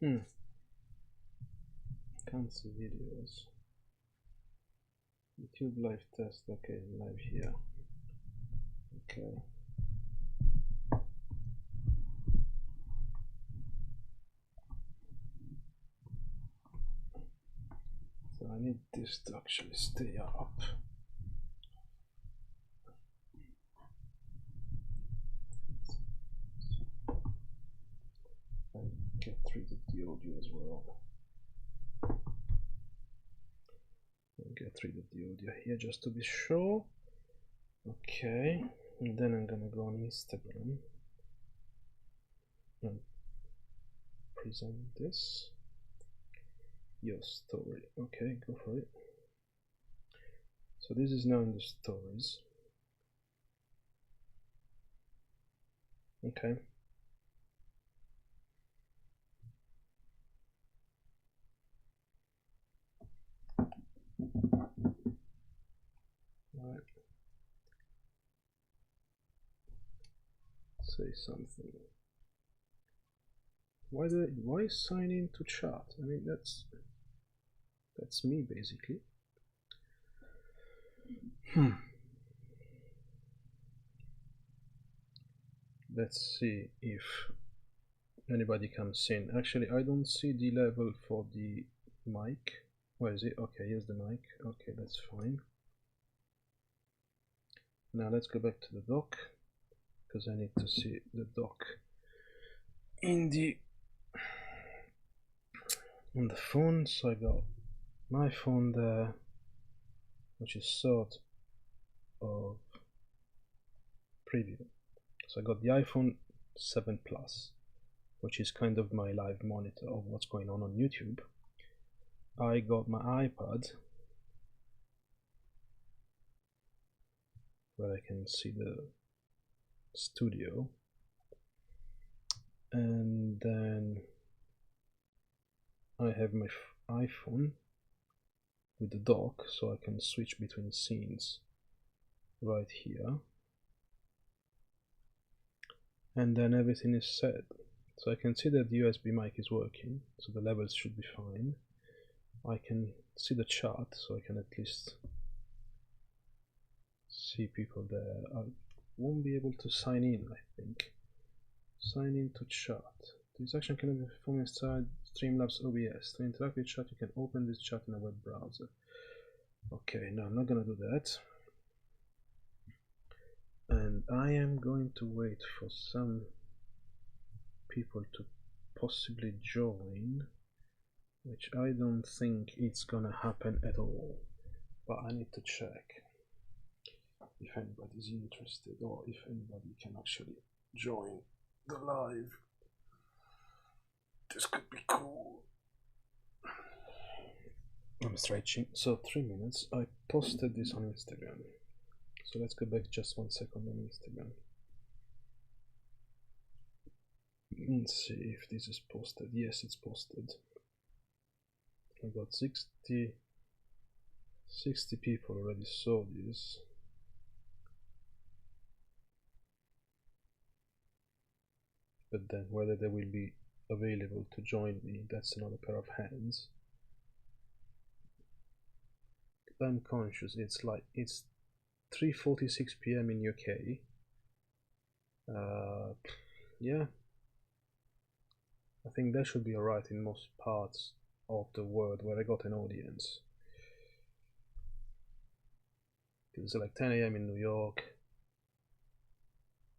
Can't see videos. YouTube live test. Okay, live here. Okay. So I need this to actually stay up. And get rid of the audio as well. And get rid of the audio here just to be sure. Okay, and then I'm gonna go on Instagram and present this. Your story. Okay, go for it. So this is now in the stories. Okay. All right. Say something. Why sign in to chat? I mean, that's me basically. Let's see if anybody comes in. Actually, I don't see the level for the mic. Where is it? Okay, here's the mic. Okay, that's fine. Now let's go back to the dock, because I need to see the dock on the phone. So I got my phone there, which is sort of preview. So I got the iPhone 7 Plus, which is kind of my live monitor of what's going on YouTube. I got my iPad, where I can see the studio, and then I have my iPhone with the dock, so I can switch between scenes right here, and then everything is set. So I can see that the USB mic is working, so the levels should be fine. I can see the chat, so I can at least see people there. I won't be able to sign in, I think. Sign in to chat. This action can be performed inside Streamlabs OBS. To interact with chat, you can open this chat in a web browser. Okay, no, I'm not gonna do that. And I am going to wait for some people to possibly join, which I don't think it's gonna happen at all, but I need to check if anybody's interested or if anybody can actually join the live. This could be cool. I'm stretching. So 3 minutes. I posted this on Instagram. So let's go back just 1 second on Instagram. Let's see if this is posted. Yes, it's posted. I got 60 people already saw this. But then whether they will be available to join me, that's another pair of hands. I'm conscious it's 3:46 p.m. in UK. Yeah, I think that should be alright in most parts of the world where I got an audience. It's like 10 a.m. in New York.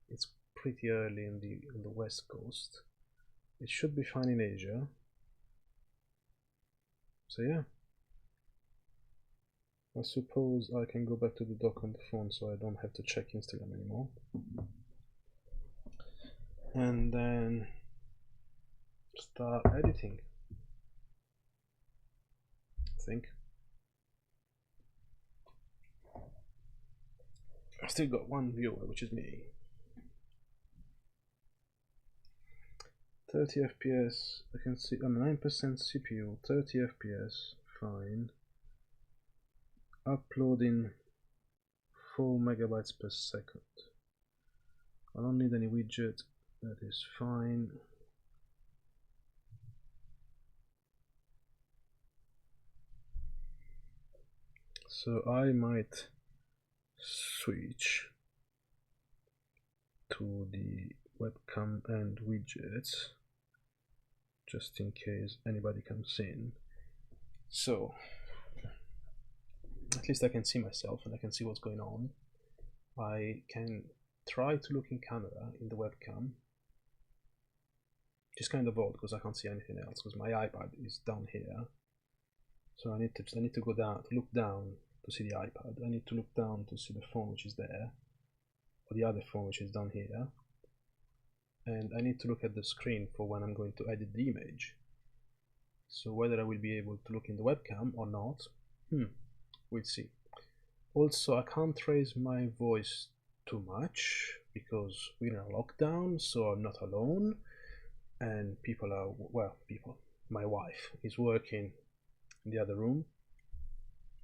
It's pretty early in the West Coast. It should be fine in Asia. So yeah, I suppose I can go back to the dock on the phone, so I don't have to check Instagram anymore. And then start editing, I think. I've still got one viewer, which is me. 30 FPS, I can see on 9% CPU, 30 FPS, fine. Uploading 4 megabytes per second. I don't need any widget, that is fine. So I might switch to the webcam and widgets just in case anybody comes in. So at least I can see myself and I can see what's going on. I can try to look in camera in the webcam, which is kind of odd because I can't see anything else because my iPad is down here. So I need to go down, to look down to see the iPad. I need to look down to see the phone which is there, or the other phone which is down here. And I need to look at the screen for when I'm going to edit the image. So whether I will be able to look in the webcam or not, we'll see. Also, I can't raise my voice too much because we're in a lockdown, so I'm not alone. And people are, well, my wife is working in the other room,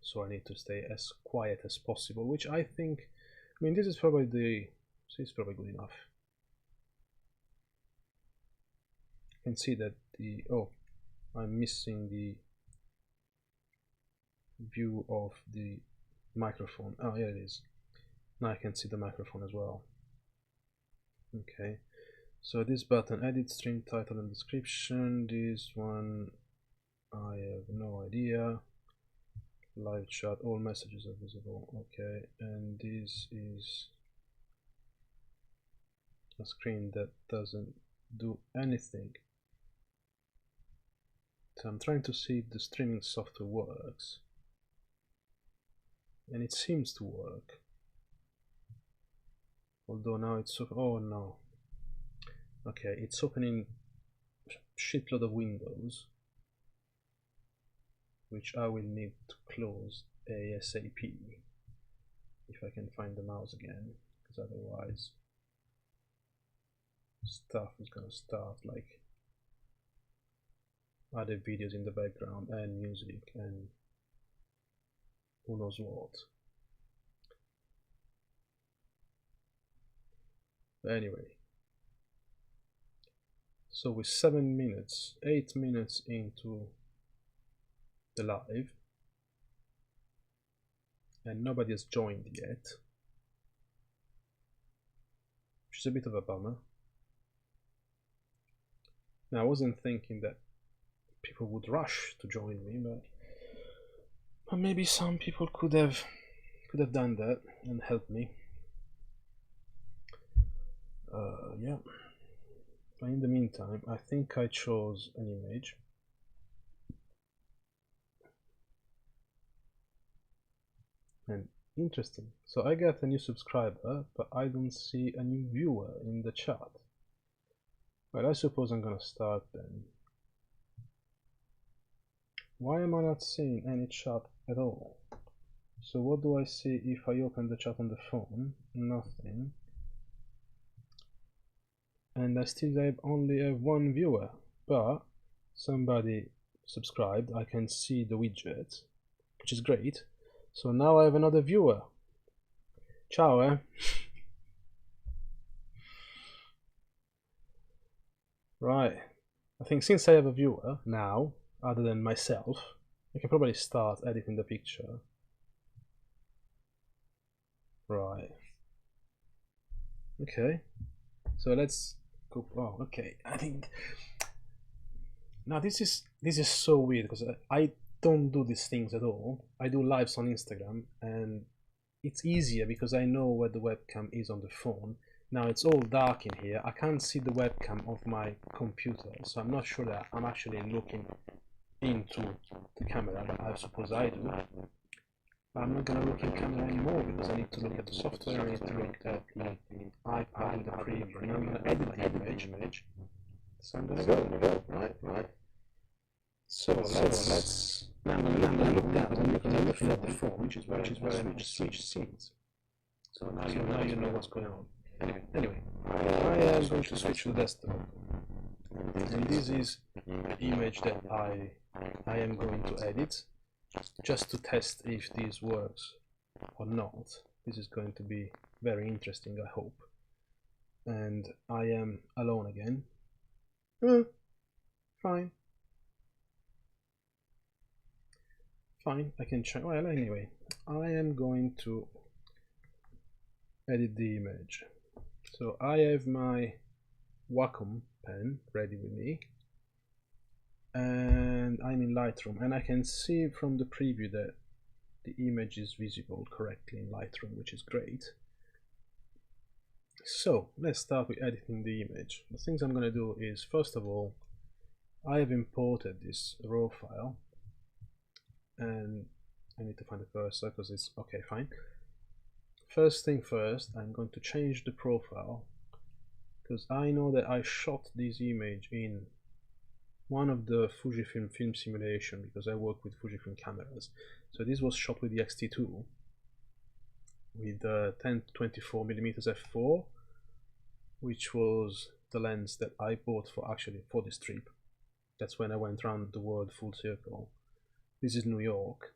so I need to stay as quiet as possible, which I think, I mean, this is probably good enough. You can see that I'm missing the view of the microphone. Oh, yeah, it is. Now I can see the microphone as well. Okay, so this button, edit stream title and description. This one, I have no idea. Live chat, all messages are visible. Okay, and this is a screen that doesn't do anything. So I'm trying to see if the streaming software works, and it seems to work. Although now it's oh no. Okay, it's opening a shitload of windows, which I will need to close ASAP if I can find the mouse again, because otherwise stuff is gonna start, like other videos in the background and music and who knows what. But anyway, so we're 8 minutes into the live, and nobody has joined yet, which is a bit of a bummer. Now I wasn't thinking that people would rush to join me, but maybe some people could have done that and helped me. Yeah. But in the meantime, I think I chose an image. And interesting. So I got a new subscriber, but I don't see a new viewer in the chat. Well, I suppose I'm gonna start then. Why am I not seeing any chat at all? So what do I see if I open the chat on the phone? Nothing. And I still only have one viewer, but somebody subscribed. I can see the widget, which is great. So now I have another viewer. Ciao, eh? Right. I think since I have a viewer now, other than myself, I can probably start editing the picture. Right. Okay. So let's go. Oh, okay. I think now this is so weird because I don't do these things at all. I do lives on Instagram, and it's easier because I know where the webcam is on the phone. Now it's all dark in here. I can't see the webcam of my computer, so I'm not sure that I'm actually looking into the camera, but I suppose I do. I'm not going to look in camera anymore because I need to look at the software, I need to look at the iPad in the preview, and I'm going to edit the image. So I'm going to go, right? So let's now I'm going to look down because I'm looking at the phone, which is where I switch scenes. So now you know what's going on. Anyway, I am going to switch to the desktop, and this is the image that I am going to edit, just to test if this works or not. This is going to be very interesting, I hope. And I am alone again. Fine. fine, I can check. Well, anyway, I am going to edit the image. So I have my Wacom pen ready with me, and I'm in Lightroom, and I can see from the preview that the image is visible correctly in Lightroom, which is great. So let's start with editing the image. The things I'm going to do is, first of all, I have imported this raw file, and I need to find the cursor because it's okay, fine. First thing first, I'm going to change the profile, because I know that I shot this image in one of the Fujifilm film simulation, because I work with Fujifilm cameras. So this was shot with the X-T2 with 10-24mm f4, which was the lens that I bought for this trip. That's when I went around the world full circle. This is New York,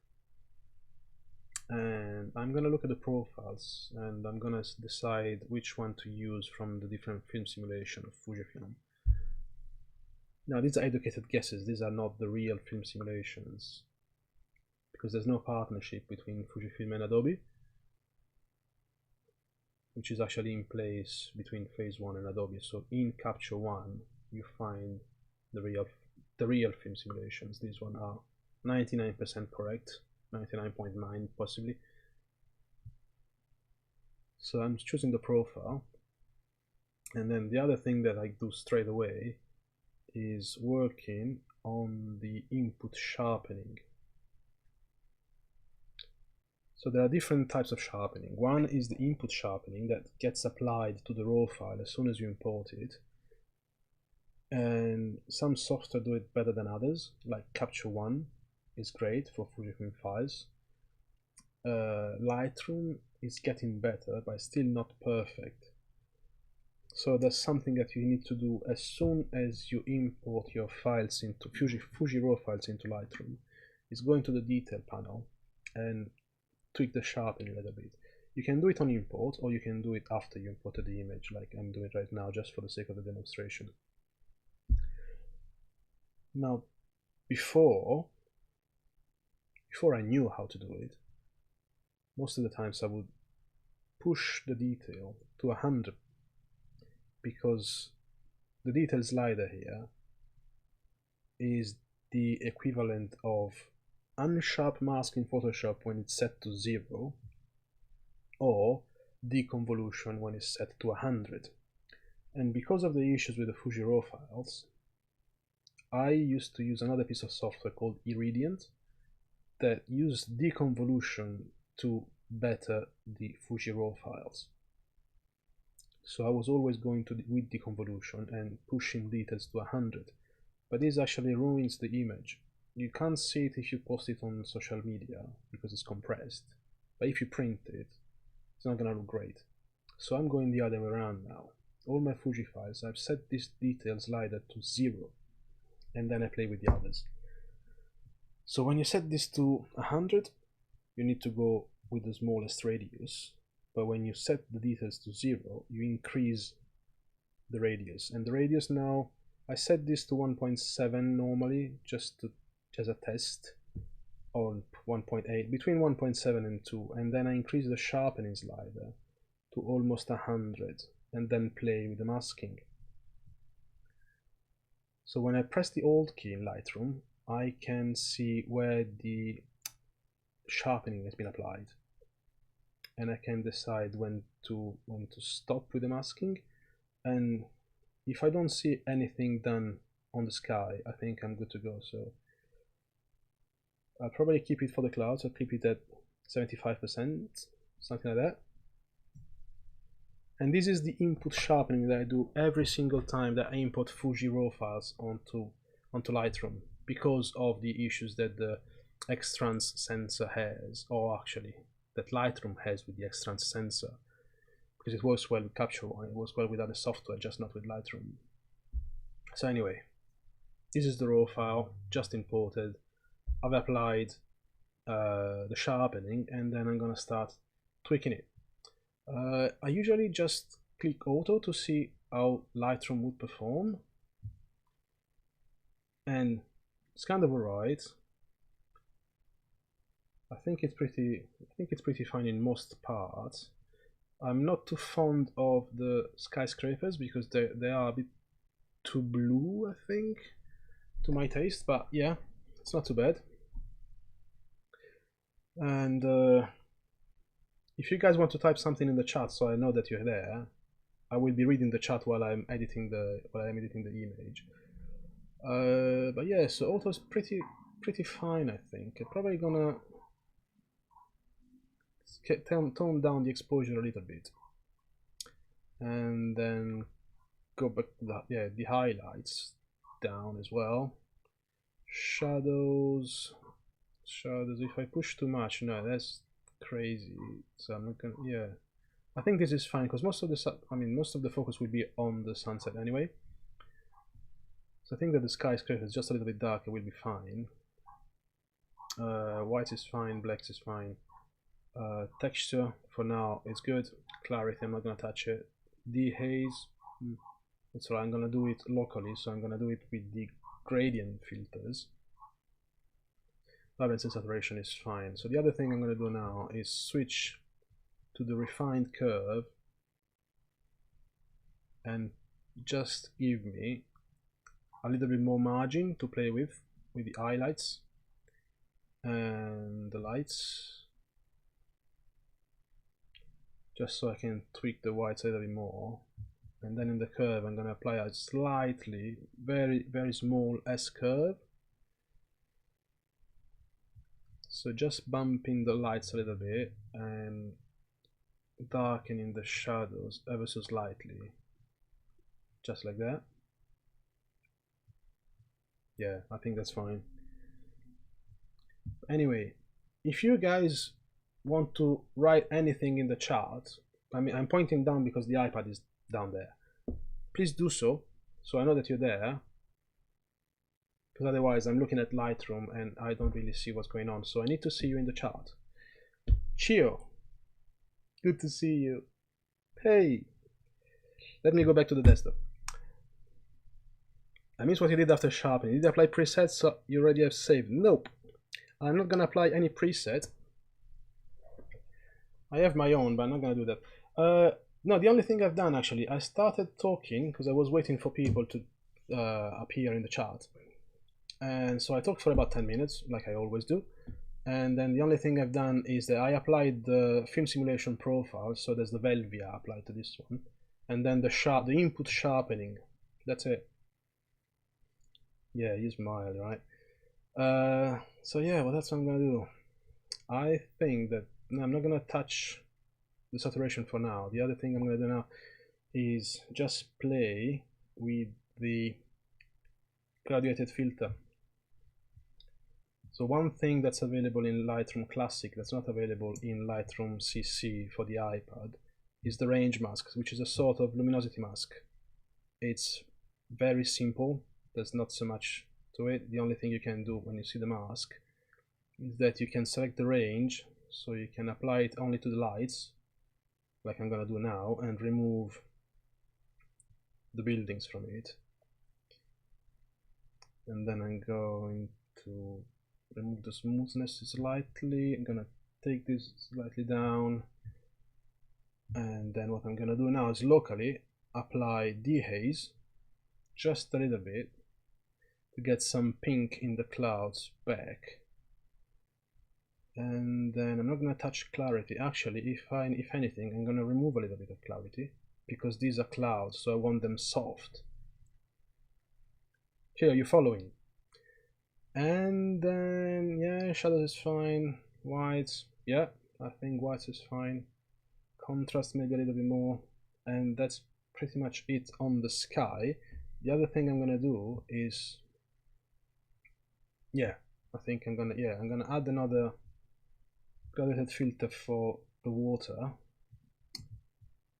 and I'm gonna look at the profiles, and I'm gonna decide which one to use from the different film simulation of Fujifilm. Now these are educated guesses, these are not the real film simulations, because there's no partnership between Fujifilm and Adobe, which is actually in place between Phase 1 and Adobe. So in Capture One you find the real film simulations. These ones are 99% correct, 99.9 possibly. So I'm choosing the profile, and then the other thing that I do straight away is working on the input sharpening. So there are different types of sharpening. One is the input sharpening that gets applied to the raw file as soon as you import it, and some software do it better than others, like Capture One is great for Fujifilm files. Lightroom is getting better, but still not perfect. So that's something that you need to do as soon as you import your files into Fuji raw files into Lightroom. Is go into the detail panel and tweak the sharpening a little bit. You can do it on import, or you can do it after you imported the image, like I'm doing right now, just for the sake of the demonstration. Now, before I knew how to do it, most of the times I would push the detail to 100, because the detail slider here is the equivalent of unsharp mask in Photoshop when it's set to 0, or deconvolution when it's set to 100. And because of the issues with the Fuji raw files, I used to use another piece of software called Irradiant that used deconvolution to better the Fuji raw files. So I was always going with deconvolution and pushing details to 100, but this actually ruins the image. You can't see it if you post it on social media because it's compressed, but if you print it, it's not gonna look great. So I'm going the other way around now. All my Fuji files, I've set this detail slider to 0, and then I play with the others. So when you set this to 100, you need to go with the smallest radius, but when you set the details to 0, you increase the radius. And the radius now, I set this to 1.7 normally, just as a test, or 1.8, between 1.7 and 2, and then I increase the sharpening slider to almost 100, and then play with the masking. So when I press the Alt key in Lightroom, I can see where the sharpening has been applied, and I can decide when to stop with the masking. And if I don't see anything done on the sky, I think I'm good to go. So I'll probably keep it for the clouds. I'll keep it at 75%, something like that. And this is the input sharpening that I do every single time that I import Fuji raw files onto Lightroom, because of the issues that the X-Trans sensor has, or actually that Lightroom has with the X-Trans sensor, because it works well with Capture One, it works well with other software, just not with Lightroom. So anyway, this is the raw file, just imported. I've applied the sharpening, and then I'm gonna start tweaking it. I usually just click auto to see how Lightroom would perform, and it's kind of alright. I think it's pretty fine in most parts. I'm not too fond of the skyscrapers because they are a bit too blue, I think, to my taste, but yeah, it's not too bad. And if you guys want to type something in the chat so I know that you're there, I will be reading the chat while I'm editing the image. But yeah, so auto's pretty fine, I think. I'm probably gonna tone down the exposure a little bit, and then go back to the highlights down as well. Shadows. If I push too much, no, that's crazy. So I'm not gonna. Yeah, I think this is fine because most of the focus will be on the sunset anyway. So I think that the skyscraper is just a little bit darker will be fine. White is fine, black is fine. Texture for now is good. Clarity, I'm not gonna touch it. Dehaze, that's right. I'm gonna do it locally, so I'm gonna do it with the gradient filters. Vibrance and saturation is fine. So the other thing I'm gonna do now is switch to the refined curve and just give me a little bit more margin to play with the highlights and the lights, just so I can tweak the whites a little bit more. And then in the curve I'm going to apply a slightly, very small S curve, so just bumping the lights a little bit and darkening the shadows ever so slightly, just like that. Yeah, I think that's fine. Anyway, if you guys want to write anything in the chat, I mean, I'm pointing down because the iPad is down there, please do so I know that you're there, because otherwise I'm looking at Lightroom and I don't really see what's going on, so I need to see you in the chat. Chio, good to see you. Hey, let me go back to the desktop. I miss what you did after sharpening. Did you apply presets so you already have saved? Nope, I'm not gonna apply any preset. I have my own, but I'm not gonna do that. No, the only thing I've done actually, I started talking because I was waiting for people to appear in the chat, and so I talked for about 10 minutes, like I always do. And then the only thing I've done is that I applied the film simulation profile, so there's the Velvia applied to this one, and then the input sharpening. That's it. Yeah, you smile, right? So yeah, well, that's what I'm gonna do. I think that I'm not gonna touch the saturation for now. The other thing I'm gonna do now is just play with the graduated filter. So one thing that's available in Lightroom Classic that's not available in Lightroom CC for the iPad is the range mask, which is a sort of luminosity mask. It's very simple, there's not so much to it. The only thing you can do when you see the mask is that you can select the range, so you can apply it only to the lights, like I'm gonna do now, and remove the buildings from it. And then I'm going to remove the smoothness slightly. I'm gonna take this slightly down, and then what I'm gonna do now is locally apply dehaze just a little bit to get some pink in the clouds back. And then I'm not gonna touch clarity. Actually, if anything, I'm gonna remove a little bit of clarity because these are clouds, so I want them soft. Here, are you following? And then yeah, shadows is fine. Whites, yeah, I think whites is fine. Contrast maybe a little bit more, and that's pretty much it on the sky. The other thing I'm gonna do is, yeah, I think I'm gonna add another graduated filter for the water,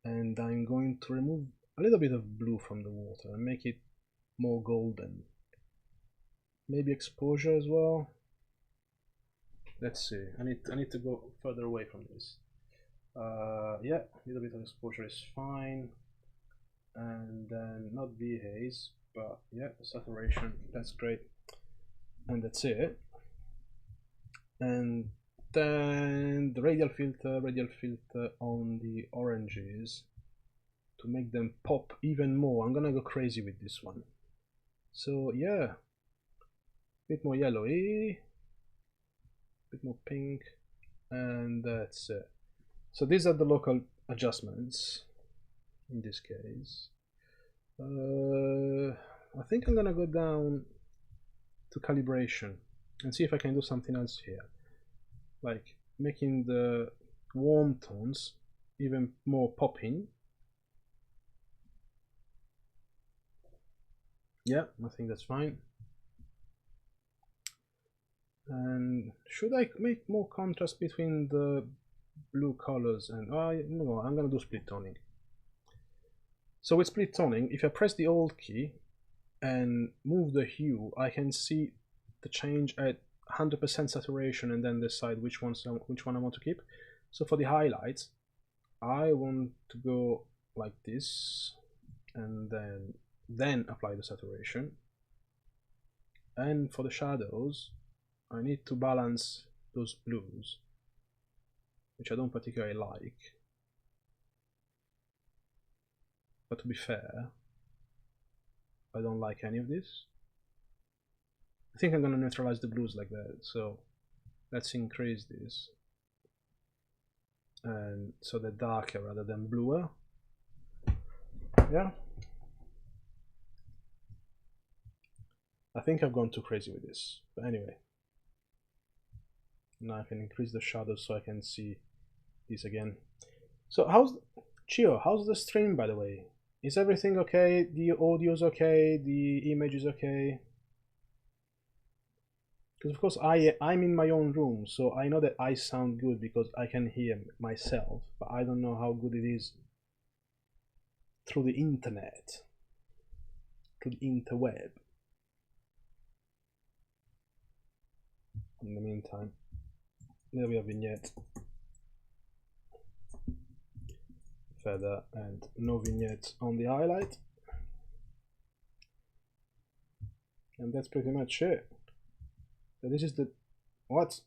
and I'm going to remove a little bit of blue from the water and make it more golden. Maybe exposure as well. Let's see. I need to go further away from this. Yeah, a little bit of exposure is fine, and then not dehaze, but yeah, saturation. That's great, and that's it. And Then the radial filter on the oranges to make them pop even more. I'm gonna go crazy with this one. So yeah, bit more yellowy, bit more pink, and that's it. So these are the local adjustments in this case. I think I'm gonna go down to calibration and see if I can do something else here, like making the warm tones even more popping. Yeah, I think that's fine. And should I make more contrast between the blue colors? And no, I'm gonna do split toning. So with split toning, if I press the Alt key and move the hue, I can see the change at 100% saturation and then decide which one I want to keep. So for the highlights, I want to go like this, and then apply the saturation. And for the shadows, I need to balance those blues, which I don't particularly like. But to be fair, I don't like any of this. I think I'm gonna neutralize the blues like that, so let's increase this. And so they're darker rather than bluer. Yeah. I think I've gone too crazy with this, but anyway. Now I can increase the shadows so I can see this again. So how's the stream, by the way? Is everything okay? The audio's okay? The image is okay? Because of course I'm in my own room, so I know that I sound good because I can hear myself, but I don't know how good it is through the internet, through the interweb. In the meantime, there we have vignette, feather, and no vignette on the highlight, and that's pretty much it. So this is the what?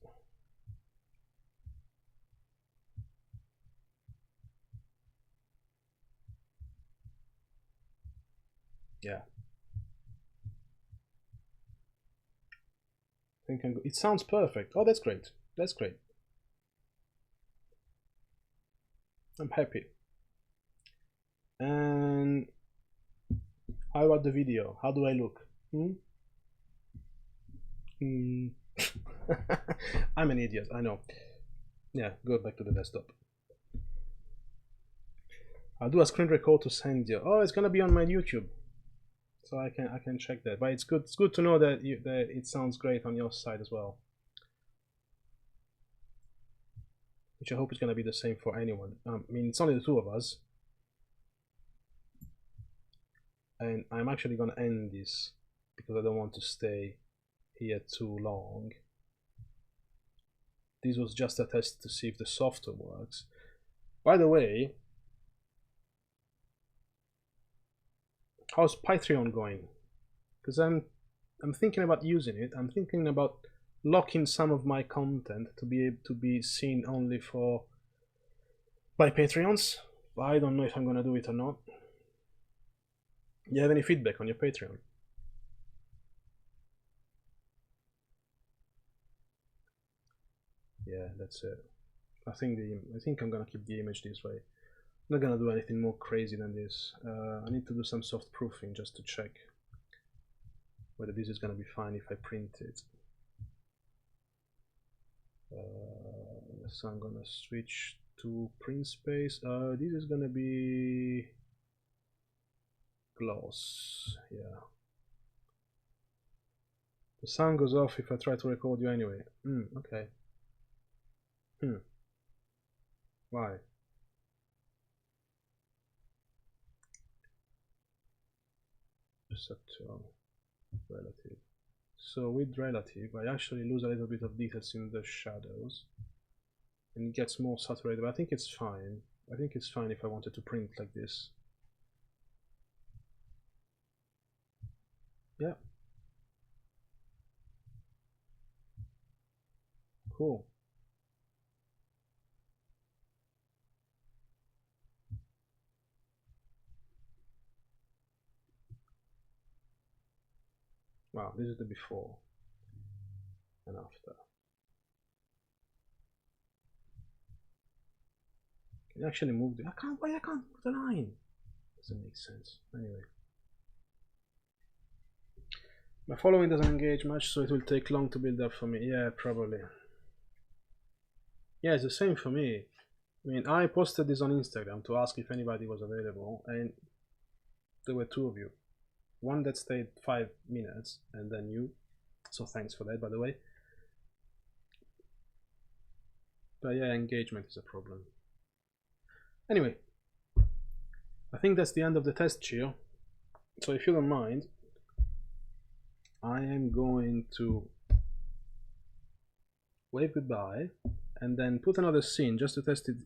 Yeah. I think it sounds perfect. Oh, that's great. That's great. I'm happy. And how about the video? How do I look? I'm an idiot, I know. Yeah, go back to the desktop. I'll do a screen record to send you. Oh, it's gonna be on my YouTube, so I can check that. But it's good to know that that it sounds great on your side as well. Which I hope is gonna be the same for anyone. I mean, it's only the two of us, and I'm actually gonna end this because I don't want to stay here too long. This was just a test to see if the software works. By the way, how's Patreon going? Because I'm thinking about using it. I'm thinking about locking some of my content to be able to be seen only by Patreons. But I don't know if I'm gonna do it or not. You have any feedback on your Patreon? Yeah, that's it. I think I'm gonna keep the image this way. I'm not gonna do anything more crazy than this. I need to do some soft proofing just to check whether this is gonna be fine if I print it. So I'm gonna switch to print space. This is gonna be gloss. Yeah. The sound goes off if I try to record you anyway. Okay. Why? Perceptual. Relative. So with relative, I actually lose a little bit of details in the shadows, and it gets more saturated. But I think it's fine. I think it's fine if I wanted to print like this. Yeah. Cool. Wow, this is the before and after. Can you actually move the... I can't, why I can't move the line? Doesn't make sense. Anyway. My following doesn't engage much, so it will take long to build up for me. Yeah, probably. Yeah, it's the same for me. I mean, I posted this on Instagram to ask if anybody was available, and there were 2 of you. One that stayed 5 minutes, and then you. So thanks for that, by the way. But yeah, engagement is a problem. Anyway, I think that's the end of the test, Chio. So if you don't mind, I am going to wave goodbye and then put another scene just to test it.